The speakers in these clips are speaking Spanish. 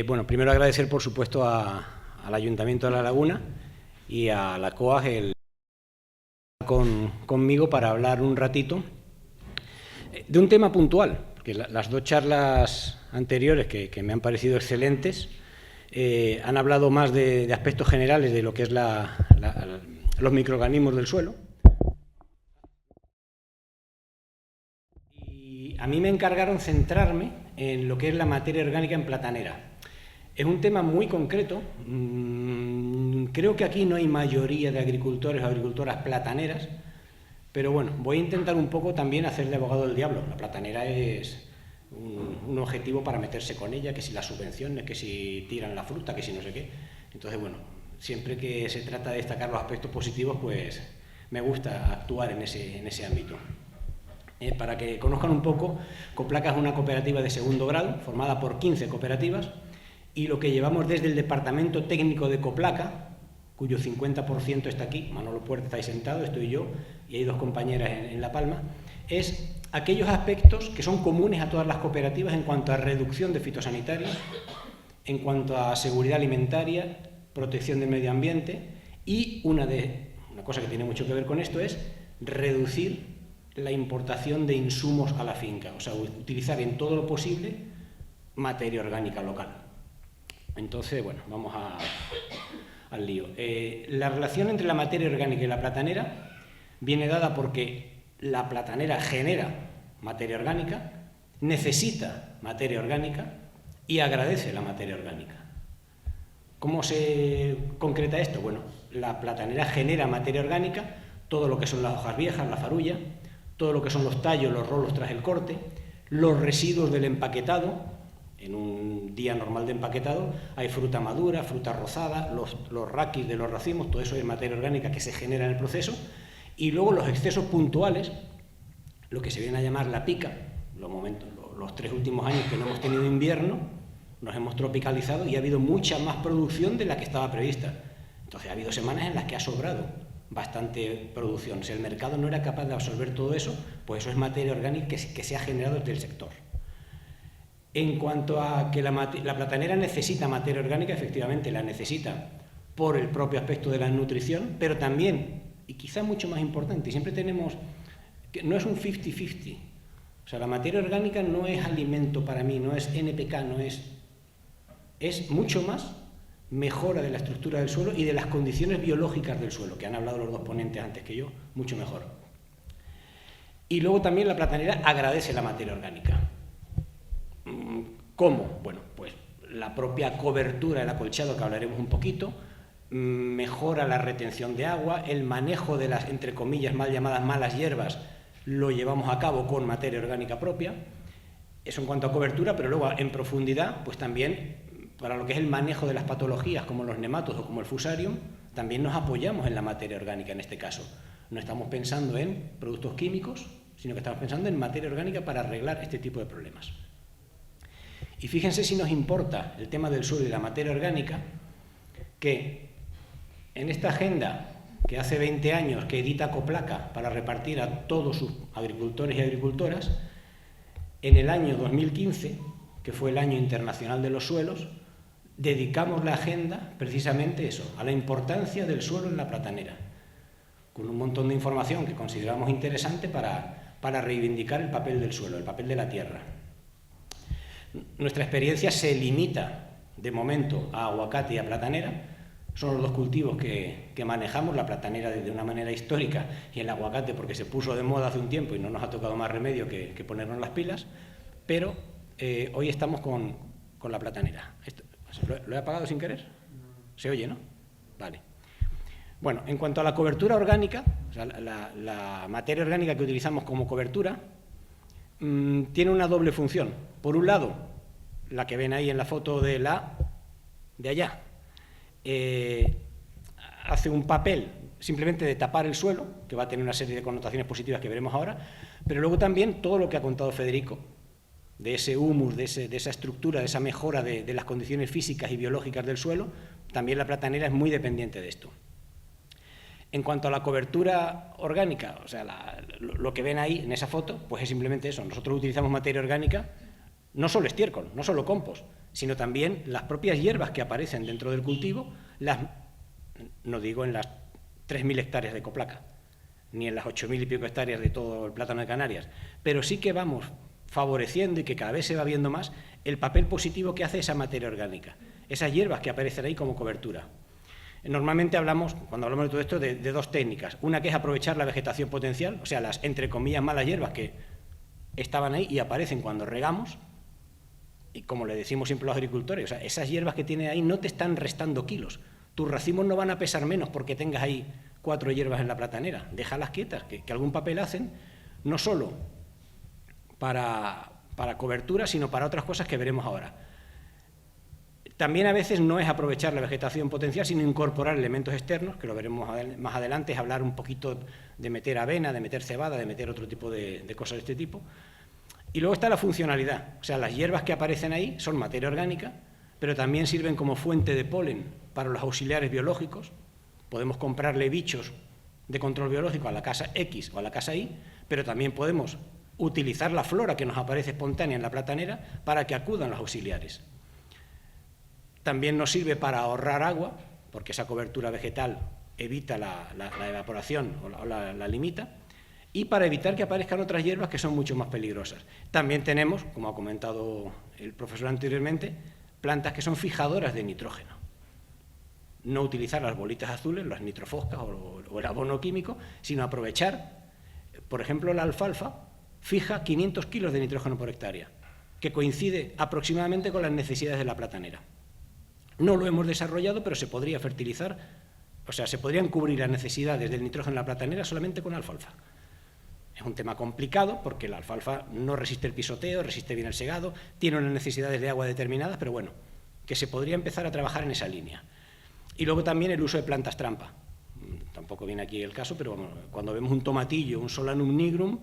Bueno, primero agradecer, por supuesto, al Ayuntamiento de La Laguna y a la COAG el conmigo para hablar un ratito de un tema puntual, porque las dos charlas anteriores que me han parecido excelentes han hablado más de aspectos generales de lo que es los microorganismos del suelo. Y a mí me encargaron centrarme en lo que es la materia orgánica en platanera. Es un tema muy concreto. Creo que aquí no hay mayoría de agricultores o agricultoras plataneras, pero bueno, voy a intentar un poco también hacer de abogado del diablo. La platanera es un objetivo para meterse con ella, que si las subvenciones, que si tiran la fruta, que si no sé qué. Entonces, bueno, siempre que se trata de destacar los aspectos positivos, pues me gusta actuar en ese ámbito. Para que conozcan un poco, Coplaca es una cooperativa de segundo grado, formada por 15 cooperativas, y lo que llevamos desde el Departamento Técnico de Coplaca, cuyo 50% está aquí, Manolo Puerta está ahí sentado, estoy yo, y hay dos compañeras en La Palma, es aquellos aspectos que son comunes a todas las cooperativas en cuanto a reducción de fitosanitarios, en cuanto a seguridad alimentaria, protección del medio ambiente, y una cosa que tiene mucho que ver con esto es reducir la importación de insumos a la finca, o sea, utilizar en todo lo posible materia orgánica local. Entonces, bueno, vamos al lío. La relación entre la materia orgánica y la platanera viene dada porque la platanera genera materia orgánica, necesita materia orgánica y agradece la materia orgánica. ¿Cómo se concreta esto? Bueno, la platanera genera materia orgánica, todo lo que son las hojas viejas, la farulla, todo lo que son los tallos, los rolos tras el corte, los residuos del empaquetado. En un día normal de empaquetado hay fruta madura, fruta rozada, los raquis de los racimos, todo eso es materia orgánica que se genera en el proceso. Y luego los excesos puntuales, lo que se viene a llamar la pica, los 3 últimos años que no hemos tenido invierno, nos hemos tropicalizado y ha habido mucha más producción de la que estaba prevista. Entonces ha habido semanas en las que ha sobrado bastante producción. Si el mercado no era capaz de absorber todo eso, pues eso es materia orgánica que se ha generado desde el sector. En cuanto a que la platanera necesita materia orgánica, efectivamente la necesita por el propio aspecto de la nutrición, pero también, y quizá mucho más importante, siempre tenemos, que no es un 50-50, o sea, la materia orgánica no es alimento para mí, no es NPK, es mucho más mejora de la estructura del suelo y de las condiciones biológicas del suelo, que han hablado los dos ponentes antes que yo, mucho mejor. Y luego también la platanera agradece la materia orgánica. ¿Cómo? Bueno, pues la propia cobertura del acolchado, que hablaremos un poquito, mejora la retención de agua, el manejo de las, entre comillas, mal llamadas malas hierbas, lo llevamos a cabo con materia orgánica propia. Eso en cuanto a cobertura, pero luego en profundidad, pues también para lo que es el manejo de las patologías como los nematos o como el fusarium, también nos apoyamos en la materia orgánica en este caso. No estamos pensando en productos químicos, sino que estamos pensando en materia orgánica para arreglar este tipo de problemas. Y fíjense si nos importa el tema del suelo y la materia orgánica, que en esta agenda que hace 20 años que edita Coplaca para repartir a todos sus agricultores y agricultoras, en el año 2015, que fue el Año Internacional de los Suelos, dedicamos la agenda precisamente eso, a la importancia del suelo en la platanera, con un montón de información que consideramos interesante para reivindicar el papel del suelo, el papel de la tierra. Nuestra experiencia se limita, de momento, a aguacate y a platanera. Son los dos cultivos que manejamos, la platanera de una manera histórica y el aguacate porque se puso de moda hace un tiempo y no nos ha tocado más remedio que ponernos las pilas, pero hoy estamos con la platanera. ¿Lo he apagado sin querer? ¿Se oye, no? Vale. Bueno, en cuanto a la cobertura orgánica, o sea, la materia orgánica que utilizamos como cobertura tiene una doble función. Por un lado, la que ven ahí en la foto de allá, hace un papel simplemente de tapar el suelo, que va a tener una serie de connotaciones positivas que veremos ahora, pero luego también todo lo que ha contado Federico, de ese humus, de esa estructura, de esa mejora de las condiciones físicas y biológicas del suelo, también la platanera es muy dependiente de esto. En cuanto a la cobertura orgánica, o sea, lo que ven ahí en esa foto, pues es simplemente eso. Nosotros utilizamos materia orgánica, no solo estiércol, no solo compost, sino también las propias hierbas que aparecen dentro del cultivo, no digo en las 3.000 hectáreas de coplaca, ni en las 8.000 y pico hectáreas de todo el plátano de Canarias, pero sí que vamos favoreciendo y que cada vez se va viendo más el papel positivo que hace esa materia orgánica, esas hierbas que aparecen ahí como cobertura. Normalmente hablamos, cuando hablamos de todo esto, de dos técnicas. Una que es aprovechar la vegetación potencial, o sea, las, entre comillas, malas hierbas que estaban ahí y aparecen cuando regamos, y como le decimos siempre a los agricultores, o sea, esas hierbas que tienen ahí no te están restando kilos. Tus racimos no van a pesar menos porque tengas ahí 4 hierbas en la platanera. Déjalas quietas, que algún papel hacen, no solo para cobertura, sino para otras cosas que veremos ahora. También a veces no es aprovechar la vegetación potencial, sino incorporar elementos externos, que lo veremos más adelante, es hablar un poquito de meter avena, de meter cebada, de meter otro tipo de cosas de este tipo. Y luego está la funcionalidad, o sea, las hierbas que aparecen ahí son materia orgánica, pero también sirven como fuente de polen para los auxiliares biológicos. Podemos comprarle bichos de control biológico a la casa X o a la casa Y, pero también podemos utilizar la flora que nos aparece espontánea en la platanera para que acudan los auxiliares. También nos sirve para ahorrar agua, porque esa cobertura vegetal evita la evaporación o la limita, y para evitar que aparezcan otras hierbas que son mucho más peligrosas. También tenemos, como ha comentado el profesor anteriormente, plantas que son fijadoras de nitrógeno. No utilizar las bolitas azules, las nitrofoscas o el abono químico, sino aprovechar, por ejemplo, la alfalfa fija 500 kilos de nitrógeno por hectárea, que coincide aproximadamente con las necesidades de la platanera. No lo hemos desarrollado, pero se podría fertilizar, o sea, se podrían cubrir las necesidades del nitrógeno en la platanera solamente con alfalfa. Es un tema complicado porque la alfalfa no resiste el pisoteo, resiste bien el segado, tiene unas necesidades de agua determinadas, pero bueno, que se podría empezar a trabajar en esa línea. Y luego también el uso de plantas trampa. Tampoco viene aquí el caso, pero bueno, cuando vemos un tomatillo, un Solanum nigrum,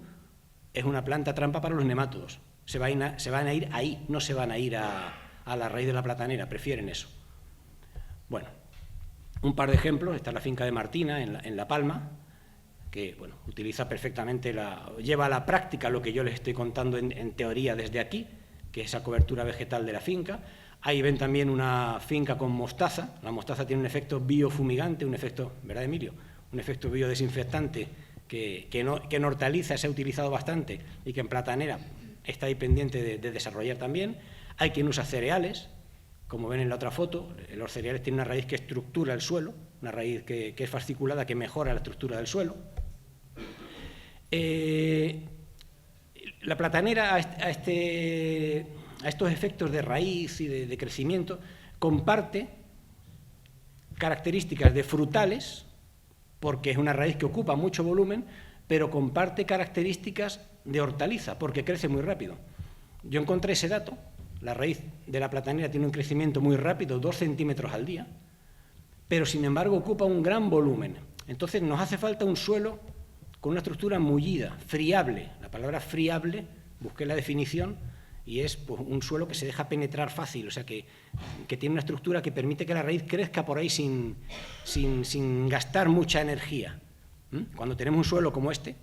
es una planta trampa para los nemátodos. Se van a ir ahí, no se van a ir a la raíz de la platanera, prefieren eso. Bueno, un par de ejemplos. Está la finca de Martina en La Palma, que bueno, utiliza perfectamente, lleva a la práctica lo que yo les estoy contando en teoría desde aquí, que es esa cobertura vegetal de la finca. Ahí ven también una finca con mostaza. La mostaza tiene un efecto biofumigante, un efecto, ¿verdad, Emilio? Un efecto biodesinfectante que en hortaliza se ha utilizado bastante y que en platanera está ahí pendiente de desarrollar también. Hay quien usa cereales, como ven en la otra foto. Los cereales tienen una raíz que estructura el suelo, una raíz que es fasciculada, que mejora la estructura del suelo. La platanera a estos efectos de raíz y de crecimiento comparte características de frutales, porque es una raíz que ocupa mucho volumen, pero comparte características de hortaliza, porque crece muy rápido. Yo encontré ese dato. La raíz de la platanera tiene un crecimiento muy rápido, 2 centímetros al día, pero sin embargo ocupa un gran volumen. Entonces nos hace falta un suelo con una estructura mullida, friable. La palabra friable, busqué la definición, y es pues, un suelo que se deja penetrar fácil, o sea que tiene una estructura que permite que la raíz crezca por ahí sin gastar mucha energía. Cuando tenemos un suelo como este,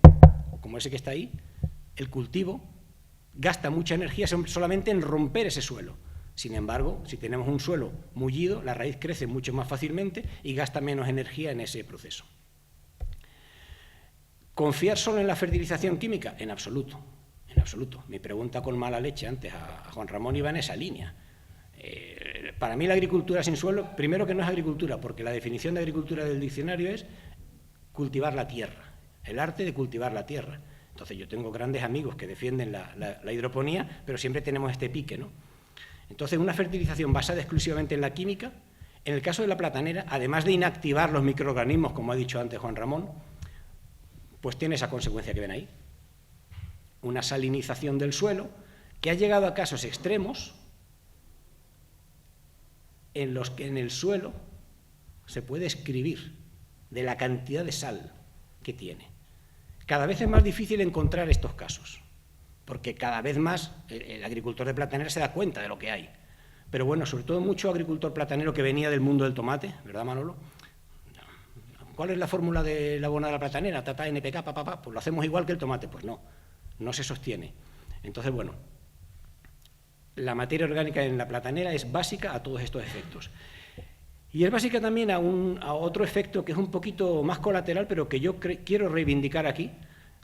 o como ese que está ahí, el cultivo gasta mucha energía solamente en romper ese suelo. Sin embargo, si tenemos un suelo mullido, la raíz crece mucho más fácilmente y gasta menos energía en ese proceso. ¿Confiar solo en la fertilización química? En absoluto, en absoluto. Mi pregunta con mala leche antes a Juan Ramón iba en esa línea. Para mí la agricultura sin suelo, primero que no es agricultura, porque la definición de agricultura del diccionario es cultivar la tierra, el arte de cultivar la tierra. Entonces yo tengo grandes amigos que defienden la hidroponía, pero siempre tenemos este pique, ¿no? Entonces una fertilización basada exclusivamente en la química, en el caso de la platanera, además de inactivar los microorganismos, como ha dicho antes Juan Ramón, pues tiene esa consecuencia que ven ahí. Una salinización del suelo que ha llegado a casos extremos en los que en el suelo se puede escribir de la cantidad de sal que tiene. Cada vez es más difícil encontrar estos casos, porque cada vez más el agricultor de platanera se da cuenta de lo que hay. Pero bueno, sobre todo mucho agricultor platanero que venía del mundo del tomate, ¿verdad, Manolo? ¿Cuál es la fórmula de la abonada de la platanera? Tata, NPK, papá, pues lo hacemos igual que el tomate. Pues no se sostiene. Entonces, bueno, la materia orgánica en la platanera es básica a todos estos efectos. Y es básica también a otro efecto que es un poquito más colateral, pero que yo quiero reivindicar aquí,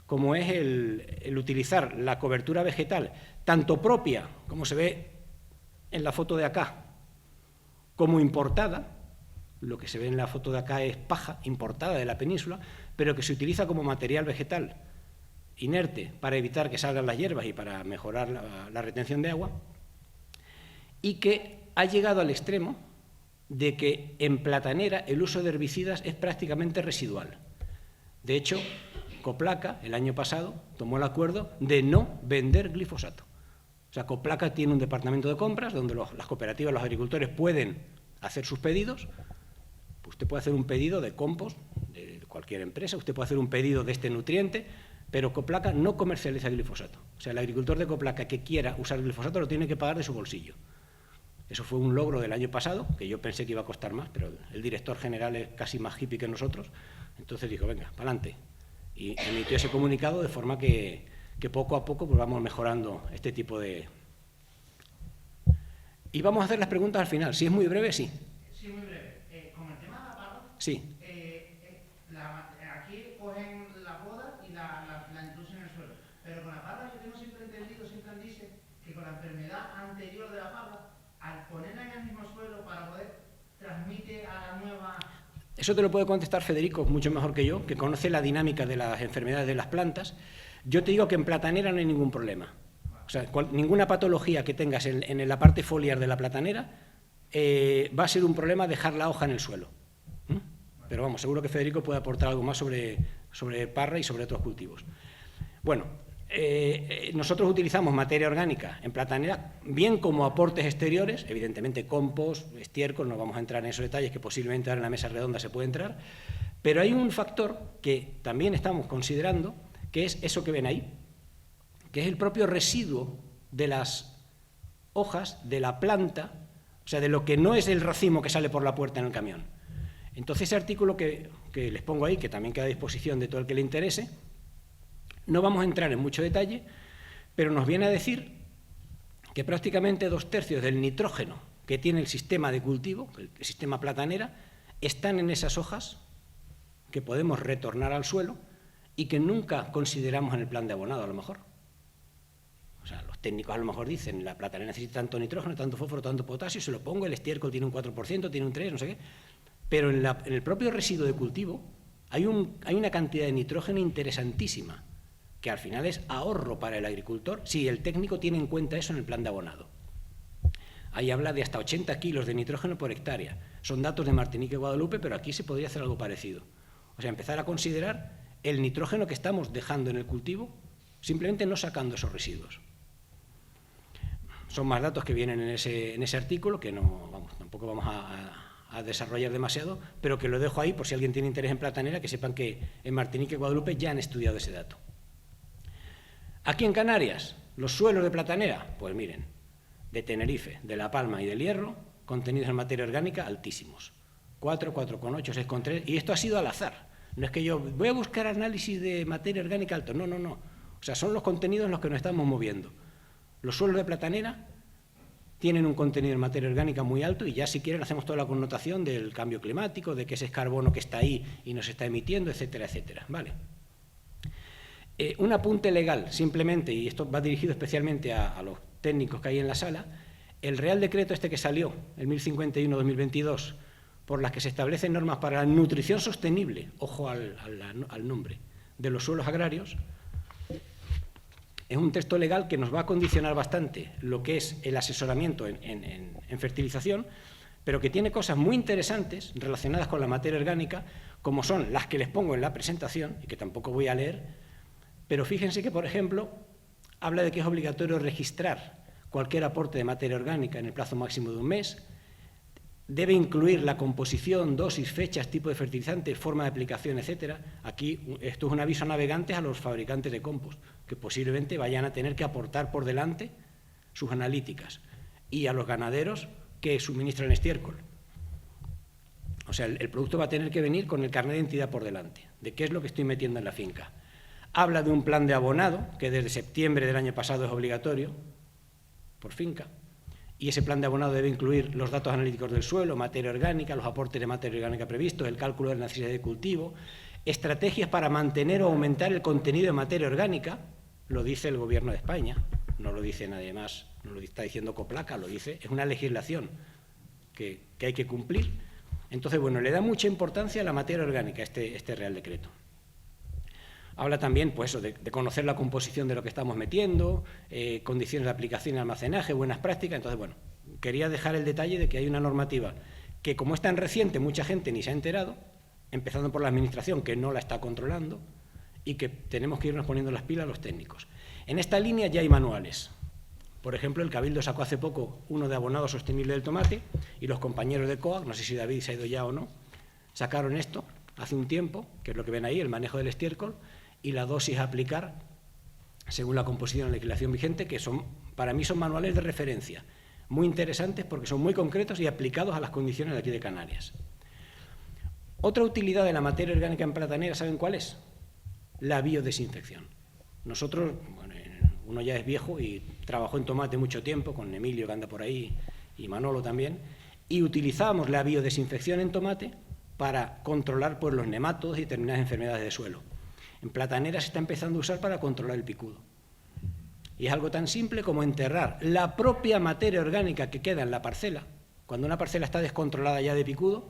como es el utilizar la cobertura vegetal, tanto propia, como se ve en la foto de acá, como importada. Lo que se ve en la foto de acá es paja importada de la península, pero que se utiliza como material vegetal inerte para evitar que salgan las hierbas y para mejorar la retención de agua, y que ha llegado al extremo de que en platanera el uso de herbicidas es prácticamente residual. De hecho, Coplaca el año pasado tomó el acuerdo de no vender glifosato. O sea, Coplaca tiene un departamento de compras donde las cooperativas, los agricultores pueden hacer sus pedidos. Usted puede hacer un pedido de compost de cualquier empresa, usted puede hacer un pedido de este nutriente, pero Coplaca no comercializa glifosato. O sea, el agricultor de Coplaca que quiera usar glifosato lo tiene que pagar de su bolsillo. Eso fue un logro del año pasado, que yo pensé que iba a costar más, pero el director general es casi más hippie que nosotros, entonces dijo, venga, para adelante. Y emitió ese comunicado de forma que poco a poco pues vamos mejorando este tipo de... Y vamos a hacer las preguntas al final. Si es muy breve, sí. Sí, muy breve. Con el tema de la parra, sí. Aquí cogen la poda y la introducen en el suelo. Pero con la parra yo tengo siempre entendido, siempre han dicho que con la enfermedad anterior de la parra, al ponerla en el mismo suelo para poder transmite a la nueva... Eso te lo puede contestar Federico mucho mejor que yo, que conoce la dinámica de las enfermedades de las plantas. Yo te digo que en platanera no hay ningún problema. O sea, ninguna patología que tengas en la parte foliar de la platanera va a ser un problema dejar la hoja en el suelo. Pero vamos, seguro que Federico puede aportar algo más sobre parra y sobre otros cultivos. Bueno, nosotros utilizamos materia orgánica en platanera, bien como aportes exteriores, evidentemente compost, estiércol, no vamos a entrar en esos detalles que posiblemente ahora en la mesa redonda se puede entrar, pero hay un factor que también estamos considerando, que es eso que ven ahí, que es el propio residuo de las hojas de la planta, o sea, de lo que no es el racimo que sale por la puerta en el camión. Entonces, ese artículo que les pongo ahí, que también queda a disposición de todo el que le interese, no vamos a entrar en mucho detalle, pero nos viene a decir que prácticamente 2/3 del nitrógeno que tiene el sistema de cultivo, el sistema platanera, están en esas hojas que podemos retornar al suelo y que nunca consideramos en el plan de abonado, a lo mejor. O sea, los técnicos a lo mejor dicen, la platanera necesita tanto nitrógeno, tanto fósforo, tanto potasio, se lo pongo, el estiércol tiene un 4%, tiene un 3%, no sé qué, pero en el propio residuo de cultivo hay una cantidad de nitrógeno interesantísima, que al final es ahorro para el agricultor, si el técnico tiene en cuenta eso en el plan de abonado. Ahí habla de hasta 80 kilos de nitrógeno por hectárea. Son datos de Martinica y Guadalupe, pero aquí se podría hacer algo parecido. O sea, empezar a considerar el nitrógeno que estamos dejando en el cultivo, simplemente no sacando esos residuos. Son más datos que vienen en ese artículo, que tampoco vamos a desarrollar demasiado, pero que lo dejo ahí por si alguien tiene interés en platanera, que sepan que en Martinica y Guadalupe ya han estudiado ese dato. Aquí en Canarias, los suelos de platanera, pues miren, de Tenerife, de La Palma y del Hierro, contenidos en materia orgánica altísimos. 4, 4,8, 6,3, y esto ha sido al azar. No es que yo voy a buscar análisis de materia orgánica alto, no. O sea, son los contenidos en los que nos estamos moviendo. Los suelos de platanera tienen un contenido en materia orgánica muy alto y ya si quieren hacemos toda la connotación del cambio climático, de que ese es carbono que está ahí y nos está emitiendo, etcétera, etcétera. ¿Vale? Un apunte legal, simplemente, y esto va dirigido especialmente a los técnicos que hay en la sala, el Real Decreto este que salió, el 1051-2022, por las que se establecen normas para la nutrición sostenible, ojo al nombre, de los suelos agrarios, es un texto legal que nos va a condicionar bastante lo que es el asesoramiento en fertilización, pero que tiene cosas muy interesantes relacionadas con la materia orgánica, como son las que les pongo en la presentación, y que tampoco voy a leer, pero fíjense que, por ejemplo, habla de que es obligatorio registrar cualquier aporte de materia orgánica en el plazo máximo de un mes, debe incluir la composición, dosis, fechas, tipo de fertilizante, forma de aplicación, etcétera. Aquí esto es un aviso a navegantes a los fabricantes de compost, que posiblemente vayan a tener que aportar por delante sus analíticas, y a los ganaderos que suministran estiércol. O sea, el producto va a tener que venir con el carnet de identidad por delante, de qué es lo que estoy metiendo en la finca. Habla de un plan de abonado, que desde septiembre del año pasado es obligatorio, por finca. y ese plan de abonado debe incluir los datos analíticos del suelo, materia orgánica, los aportes de materia orgánica previstos, el cálculo de la necesidad de cultivo, estrategias para mantener o aumentar el contenido de materia orgánica, lo dice el Gobierno de España, no lo dice nadie más, no lo está diciendo Coplaca, lo dice, es una legislación que hay que cumplir. Entonces, bueno, le da mucha importancia a la materia orgánica este Real Decreto. Habla también, pues, de conocer la composición de lo que estamos metiendo, condiciones de aplicación y almacenaje, buenas prácticas. Entonces, bueno, quería dejar el detalle de que hay una normativa que, como es tan reciente, mucha gente ni se ha enterado, empezando por la Administración, que no la está controlando, y que tenemos que irnos poniendo las pilas los técnicos. En esta línea ya hay manuales. Por ejemplo, el Cabildo sacó hace poco uno de abonado sostenible del tomate, y los compañeros de COAC, no sé si David se ha ido ya o no, sacaron esto hace un tiempo, que es lo que ven ahí, el manejo del estiércol, y la dosis a aplicar según la composición de la legislación vigente, que para mí son manuales de referencia, muy interesantes porque son muy concretos y aplicados a las condiciones de aquí de Canarias. Otra utilidad de la materia orgánica en platanera, ¿saben cuál es? La biodesinfección. Nosotros, bueno, uno ya es viejo y trabajó en tomate mucho tiempo, con Emilio que anda por ahí y Manolo también, y utilizábamos la biodesinfección en tomate para controlar, pues, los nematodos y determinadas enfermedades de suelo. En platanera se está empezando a usar para controlar el picudo. Y es algo tan simple como enterrar la propia materia orgánica que queda en la parcela. Cuando una parcela está descontrolada ya de picudo,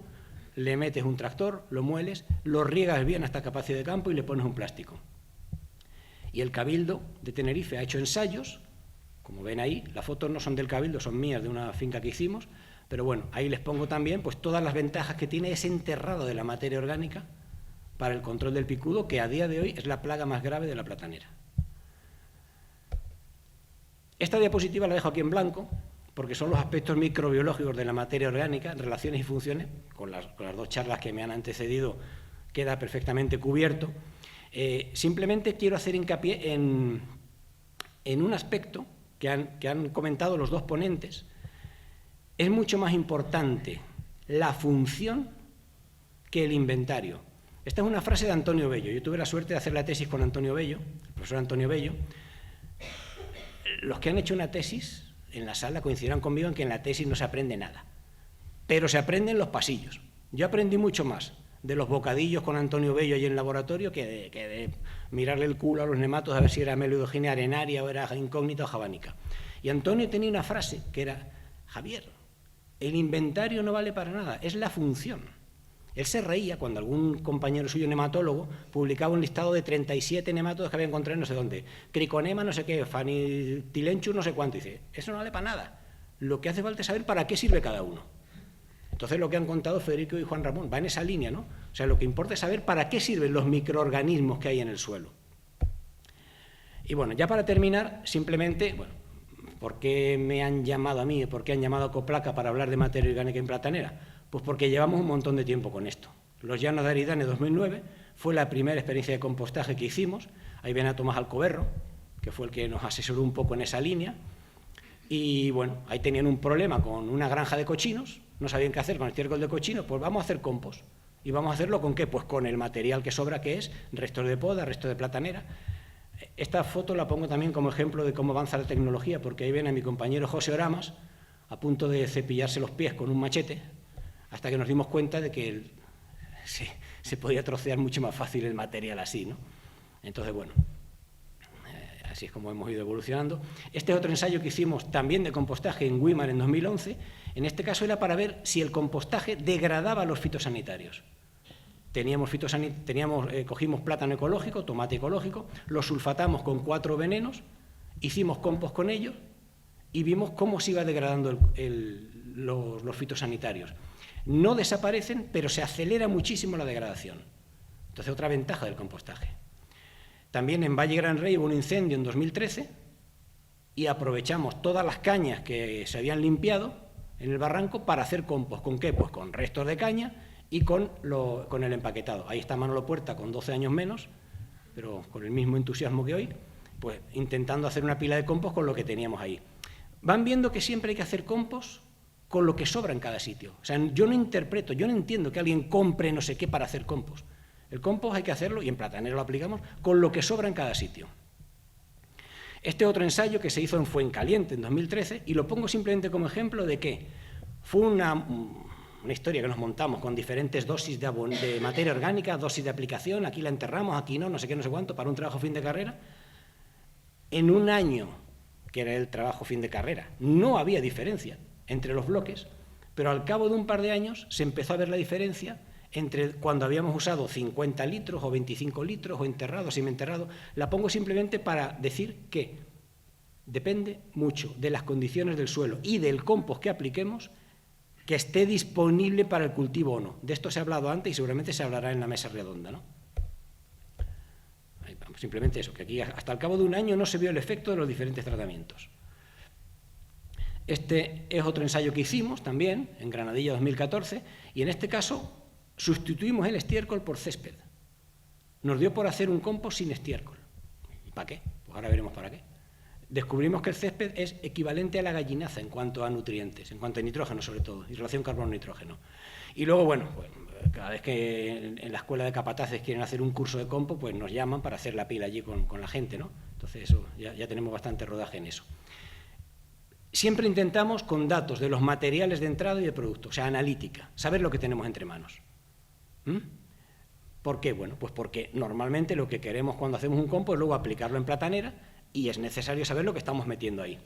le metes un tractor, lo mueles, lo riegas bien hasta capacidad de campo y le pones un plástico. Y el Cabildo de Tenerife ha hecho ensayos, como ven ahí, las fotos no son del Cabildo, son mías de una finca que hicimos, pero bueno, ahí les pongo también, pues, todas las ventajas que tiene ese enterrado de la materia orgánica para el control del picudo, que a día de hoy es la plaga más grave de la platanera. Esta diapositiva la dejo aquí en blanco, porque son los aspectos microbiológicos de la materia orgánica, relaciones y funciones, con las dos charlas que me han antecedido queda perfectamente cubierto. Simplemente quiero hacer hincapié en un aspecto que han comentado los dos ponentes. Es mucho más importante la función que el inventario. Esta es una frase de Antonio Bello. Yo tuve la suerte de hacer la tesis con Antonio Bello, el profesor Antonio Bello. Los que han hecho una tesis en la sala coincidirán conmigo en que en la tesis no se aprende nada, pero se aprende en los pasillos. Yo aprendí mucho más de los bocadillos con Antonio Bello y en el laboratorio que de mirarle el culo a los nematodos a ver si era Melodogenia arenaria o era incógnita o javanica. Y Antonio tenía una frase que era: Javier, el inventario no vale para nada, es la función. Él se reía cuando algún compañero suyo nematólogo publicaba un listado de 37 nematodos que había encontrado en no sé dónde, criconema no sé qué, fanitilenchus no sé cuánto, y dice, eso no vale para nada, lo que hace falta es saber para qué sirve cada uno. Entonces lo que han contado Federico y Juan Ramón va en esa línea, ¿no? O sea, lo que importa es saber para qué sirven los microorganismos que hay en el suelo. Y bueno, ya para terminar, simplemente, bueno, ¿por qué me han llamado a mí? ¿Por qué han llamado a Coplaca para hablar de materia orgánica en platanera? Pues porque llevamos un montón de tiempo con esto. Los Llanos de Aridane 2009 fue la primera experiencia de compostaje que hicimos. Ahí ven a Tomás Alcoberro, que fue el que nos asesoró un poco en esa línea. Y bueno, ahí tenían un problema con una granja de cochinos, no sabían qué hacer con el estiércol de cochinos, pues vamos a hacer compost. ¿Y vamos a hacerlo con qué? Pues con el material que sobra, que es restos de poda, restos de platanera. Esta foto la pongo también como ejemplo de cómo avanza la tecnología, porque ahí ven a mi compañero José Oramas a punto de cepillarse los pies con un machete, hasta que nos dimos cuenta de que se podía trocear mucho más fácil el material así, ¿no? Entonces, bueno, así es como hemos ido evolucionando. Este es otro ensayo que hicimos también de compostaje en Güímar en 2011. En este caso era para ver si el compostaje degradaba los fitosanitarios. Cogimos plátano ecológico, tomate ecológico, lo sulfatamos con 4 venenos, hicimos compost con ellos y vimos cómo se iba degradando los fitosanitarios. No desaparecen, pero se acelera muchísimo la degradación. Entonces, otra ventaja del compostaje. También en Valle Gran Rey hubo un incendio en 2013 y aprovechamos todas las cañas que se habían limpiado en el barranco para hacer compost. ¿Con qué? Pues con restos de caña y con el empaquetado. Ahí está Manolo Puerta con 12 años menos, pero con el mismo entusiasmo que hoy, pues intentando hacer una pila de compost con lo que teníamos ahí. Van viendo que siempre hay que hacer compost con lo que sobra en cada sitio. O sea, yo no entiendo que alguien compre no sé qué para hacer compost. El compost hay que hacerlo, y en platanera lo aplicamos, con lo que sobra en cada sitio. Este otro ensayo que se hizo en Fuencaliente en 2013, y lo pongo simplemente como ejemplo de que fue una historia que nos montamos con diferentes dosis de materia orgánica, dosis de aplicación, aquí la enterramos, aquí no sé qué, no sé cuánto, para un trabajo fin de carrera. En un año, que era el trabajo fin de carrera, no había diferencia entre los bloques, pero al cabo de un par de años se empezó a ver la diferencia entre cuando habíamos usado 50 litros o 25 litros o enterrado, semienterrado. La pongo simplemente para decir que depende mucho de las condiciones del suelo y del compost que apliquemos que esté disponible para el cultivo o no. De esto se ha hablado antes y seguramente se hablará en la mesa redonda, ¿no? Simplemente eso, que aquí hasta el cabo de un año no se vio el efecto de los diferentes tratamientos. Este es otro ensayo que hicimos también, en Granadilla 2014, y en este caso sustituimos el estiércol por césped. Nos dio por hacer un compost sin estiércol. ¿Y para qué? Pues ahora veremos para qué. Descubrimos que el césped es equivalente a la gallinaza en cuanto a nutrientes, en cuanto a nitrógeno sobre todo, y relación carbono-nitrógeno. Y luego, bueno, pues, cada vez que en la escuela de capataces quieren hacer un curso de compost, pues nos llaman para hacer la pila allí con la gente, ¿no? Entonces eso, ya tenemos bastante rodaje en eso. Siempre intentamos con datos de los materiales de entrada y de producto, o sea, analítica, saber lo que tenemos entre manos. ¿Por qué? Bueno, pues porque normalmente lo que queremos cuando hacemos un compost es luego aplicarlo en platanera y es necesario saber lo que estamos metiendo ahí.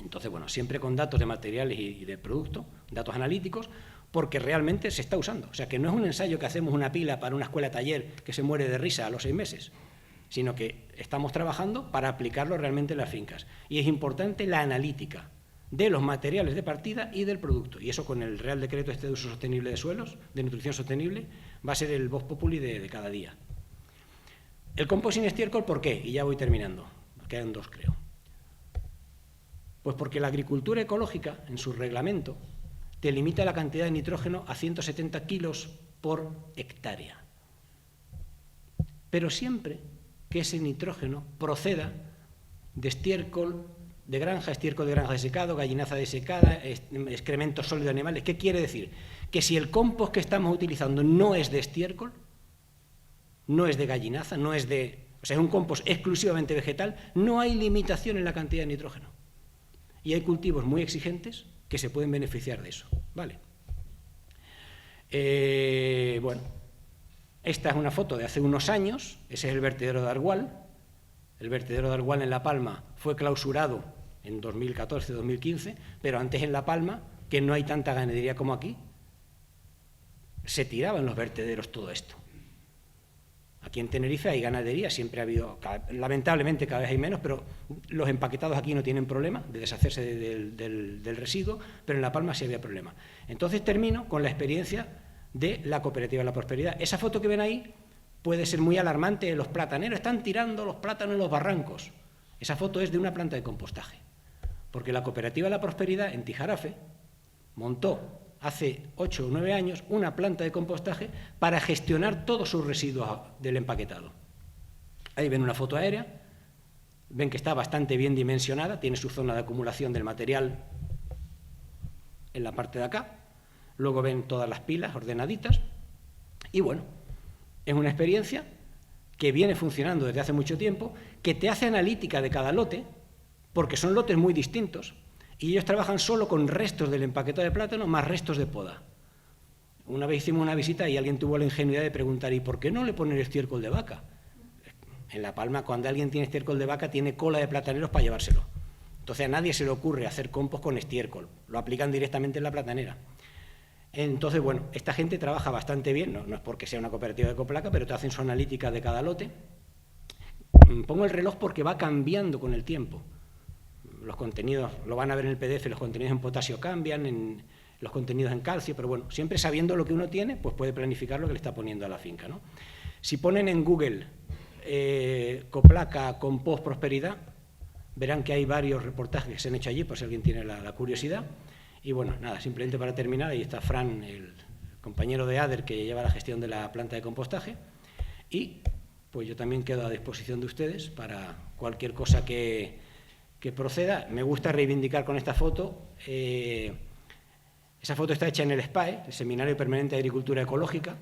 Entonces, bueno, siempre con datos de materiales y de producto, datos analíticos, porque realmente se está usando. O sea, que no es un ensayo que hacemos una pila para una escuela taller que se muere de risa a los 6 meses, sino que estamos trabajando para aplicarlo realmente en las fincas. Y es importante la analítica de los materiales de partida y del producto. Y eso con el Real Decreto de uso sostenible de suelos, de nutrición sostenible, va a ser el vox populi de cada día. El compost sin estiércol, ¿por qué? Y ya voy terminando. Quedan 2, creo. Pues porque la agricultura ecológica, en su reglamento, te limita la cantidad de nitrógeno a 170 kilos por hectárea. Pero siempre que ese nitrógeno proceda de estiércol de granja, estiércol de granja desecado, gallinaza desecada, excremento sólido de animales. ¿Qué quiere decir? Que si el compost que estamos utilizando no es de estiércol, no es de gallinaza, no es de... O sea, es un compost exclusivamente vegetal, no hay limitación en la cantidad de nitrógeno. Y hay cultivos muy exigentes que se pueden beneficiar de eso. ¿Vale? Bueno, esta es una foto de hace unos años, ese es el vertedero de Argual. El vertedero de Argual en La Palma fue clausurado en 2014-2015, pero antes en La Palma, que no hay tanta ganadería como aquí, se tiraba en los vertederos todo esto. Aquí en Tenerife hay ganadería, siempre ha habido, lamentablemente cada vez hay menos, pero los empaquetados aquí no tienen problema de deshacerse del residuo, pero en La Palma sí había problema. Entonces termino con la experiencia de la cooperativa de la prosperidad. Esa foto que ven ahí puede ser muy alarmante, los plataneros están tirando los plátanos en los barrancos. Esa foto es de una planta de compostaje, porque la cooperativa de la prosperidad en Tijarafe montó hace 8 o 9 años una planta de compostaje para gestionar todos sus residuos del empaquetado. Ahí ven una foto aérea, ven que está bastante bien dimensionada, tiene su zona de acumulación del material en la parte de acá, luego ven todas las pilas ordenaditas y bueno, es una experiencia que viene funcionando desde hace mucho tiempo, que te hace analítica de cada lote, porque son lotes muy distintos, y ellos trabajan solo con restos del empaquetado de plátano más restos de poda. Una vez hicimos una visita y alguien tuvo la ingenuidad de preguntar, ¿y por qué no le ponen estiércol de vaca? En La Palma, cuando alguien tiene estiércol de vaca, tiene cola de plataneros para llevárselo. Entonces a nadie se le ocurre hacer compost con estiércol, lo aplican directamente en la platanera. Entonces, bueno, esta gente trabaja bastante bien, no es porque sea una cooperativa de Coplaca, pero te hacen su analítica de cada lote. Pongo el reloj porque va cambiando con el tiempo. Los contenidos, lo van a ver en el PDF, los contenidos en potasio cambian, los contenidos en calcio, pero bueno, siempre sabiendo lo que uno tiene, pues puede planificar lo que le está poniendo a la finca, ¿no? Si ponen en Google Coplaca Compost Prosperidad, verán que hay varios reportajes que se han hecho allí, por si alguien tiene la curiosidad. Y bueno, nada, simplemente para terminar, ahí está Fran, el compañero de ADER que lleva la gestión de la planta de compostaje, y pues yo también quedo a disposición de ustedes para cualquier cosa que proceda. Me gusta reivindicar con esta foto, esa foto está hecha en el SPAE, el Seminario Permanente de Agricultura Ecológica,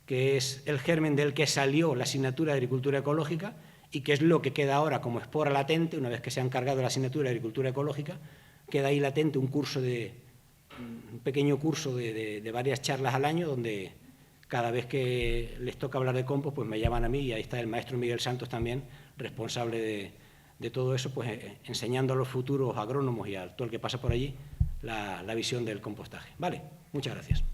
que es el germen del que salió la asignatura de Agricultura Ecológica y que es lo que queda ahora como espora latente, una vez que se han cargado la asignatura de agricultura ecológica, queda ahí latente un pequeño curso de varias charlas al año, donde cada vez que les toca hablar de compost, pues me llaman a mí, y ahí está el maestro Miguel Santos también, responsable de todo eso, pues enseñando a los futuros agrónomos y a todo el que pasa por allí la visión del compostaje. Vale, muchas gracias.